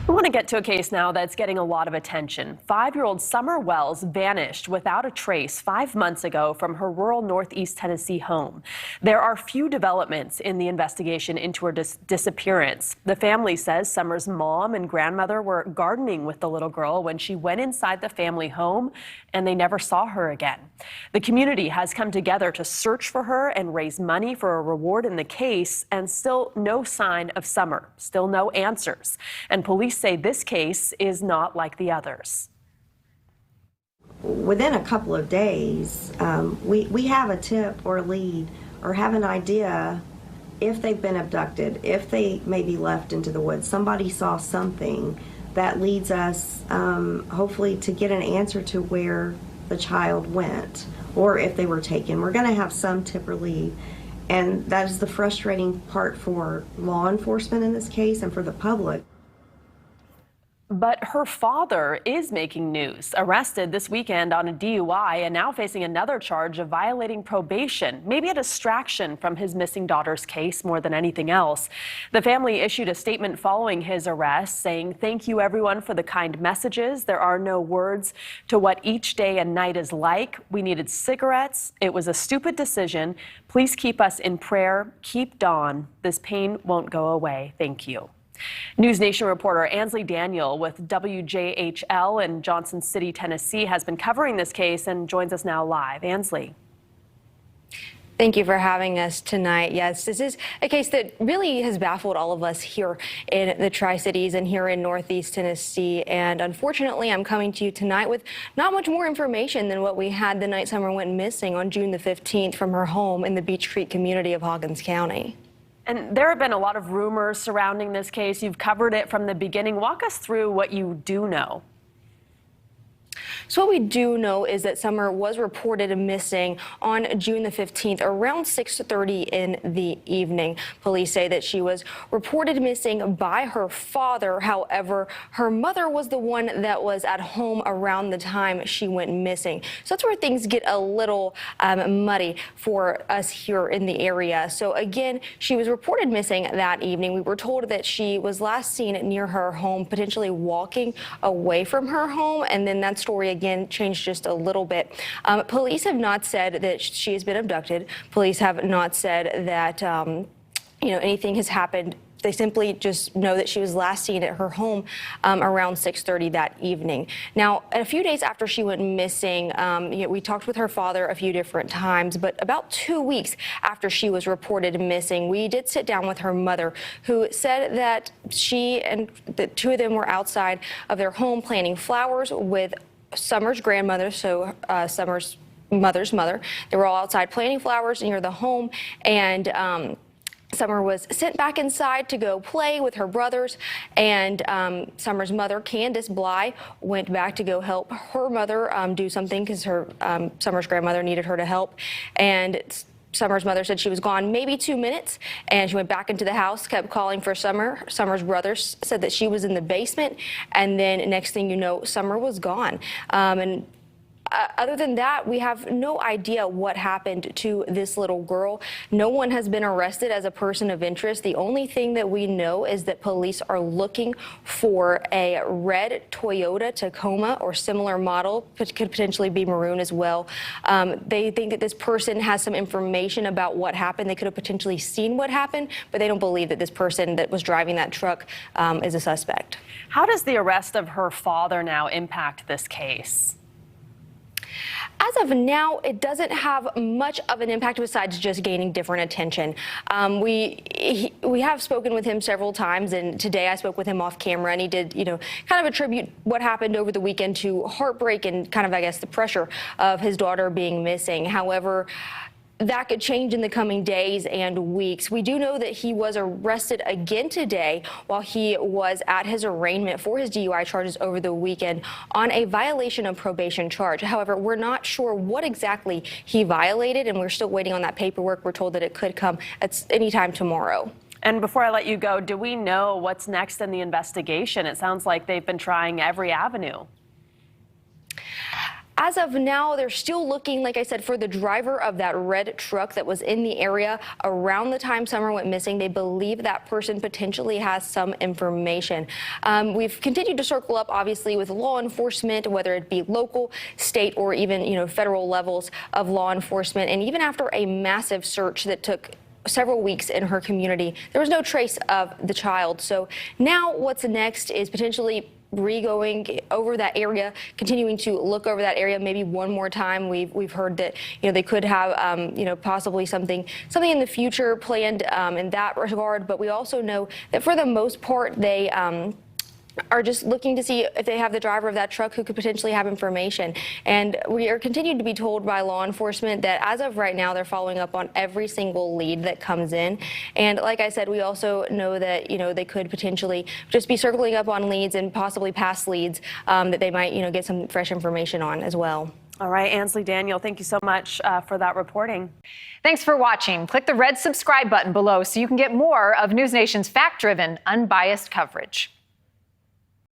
We want to get to a case now that's getting a lot of attention. 5-year-old Summer Wells vanished without a trace 5 months ago from her rural Northeast Tennessee home. There are few developments in the investigation into her disappearance. The family says Summer's mom and grandmother were gardening with the little girl when she went inside the family home, and they never saw her again. The community has come together to search for her and raise money for a reward in the case, and still no sign of Summer, still no answers. And police say this case is not like the others. Within a couple of days, we have a tip or lead or have an idea if they've been abducted, if they may be left into the woods. Somebody saw something that leads us hopefully to get an answer to where the child went or if they were taken. We're going to have some tip or lead. And that is the frustrating part for law enforcement in this case and for the public. But her father is making news, arrested this weekend on a DUI and now facing another charge of violating probation, maybe a distraction from his missing daughter's case more than anything else. The family issued a statement following his arrest saying, "Thank you everyone for the kind messages. There are no words to what each day and night is like. We needed cigarettes. It was a stupid decision. Please keep us in prayer. Keep Dawn. This pain won't go away. Thank you." NewsNation reporter Ansley Daniel with WJHL in Johnson City, Tennessee, has been covering this case and joins us now live. Ansley. Thank you for having us tonight. Yes, this is a case that really has baffled all of us here in the Tri-Cities and here in Northeast Tennessee. And unfortunately, I'm coming to you tonight with not much more information than what we had the night Summer went missing on June the 15th from her home in the Beech Creek community of Hawkins County. And there have been a lot of rumors surrounding this case. You've covered it from the beginning. Walk us through what you do know. So what we do know is that Summer was reported missing on June the 15th around 6:30 in the evening. Police say that she was reported missing by her father. However, her mother was the one that was at home around the time she went missing. So that's where things get a little muddy for us here in the area. So again, she was reported missing that evening. We were told that she was last seen near her home, potentially walking away from her home, and then that story again changed just a little bit. Police have not said that she has been abducted. Police have not said that anything has happened. They simply just know that she was last seen at her home around 6:30 that evening. Now, a few days after she went missing, we talked with her father a few different times, but about 2 weeks after she was reported missing, we did sit down with her mother, who said that she and the two of them were outside of their home planting flowers with Summer's grandmother, so Summer's mother's mother. They were all outside planting flowers near the home, and Summer was sent back inside to go play with her brothers, and Summer's mother, Candace Bly, went back to go help her mother do something because her Summer's grandmother needed her to help. And Summer's mother said she was gone maybe 2 minutes, and she went back into the house, kept calling for Summer. Summer's brothers said that she was in the basement, and then next thing you know, Summer was gone. Other than that, we have no idea what happened to this little girl. No one has been arrested as a person of interest. The only thing that we know is that police are looking for a red Toyota Tacoma or similar model, which could potentially be maroon as well. They think that this person has some information about what happened. They could have potentially seen what happened, but they don't believe that this person that was driving that truck is a suspect. How does the arrest of her father now impact this case? As of now, it doesn't have much of an impact besides just gaining different attention. We have spoken with him several times, and today I spoke with him off camera, and he did, kind of attribute what happened over the weekend to heartbreak and kind of, I guess, the pressure of his daughter being missing. However, that could change in the coming days and weeks. We do know that he was arrested again today while he was at his arraignment for his DUI charges over the weekend on a violation of probation charge. However, we're not sure what exactly he violated, and we're still waiting on that paperwork. We're told that it could come at any time tomorrow. And before I let you go, do we know what's next in the investigation? It sounds like they've been trying every avenue. as of now, they're still looking, like I said, for the driver of that red truck that was in the area around the time Summer went missing. They believe that person potentially has some information. We've continued to circle up, obviously, with law enforcement, whether it be local, state, or even, federal levels of law enforcement. And even after a massive search that took several weeks in her community, there was no trace of the child. So now what's next is potentially going over that area, continuing to look over that area maybe one more time. We've heard that they could have possibly something in the future planned in that regard, but we also know that for the most part they are just looking to see if they have the driver of that truck who could potentially have information. And we are continued to be told by law enforcement that as of right now, they're following up on every single lead that comes in. And like I said, we also know that, they could potentially just be circling up on leads and possibly past leads that they might, get some fresh information on as well. All right, Ansley Daniel, thank you so much for that reporting. Thanks for watching. Click the red subscribe button below so you can get more of NewsNation's fact-driven, unbiased coverage.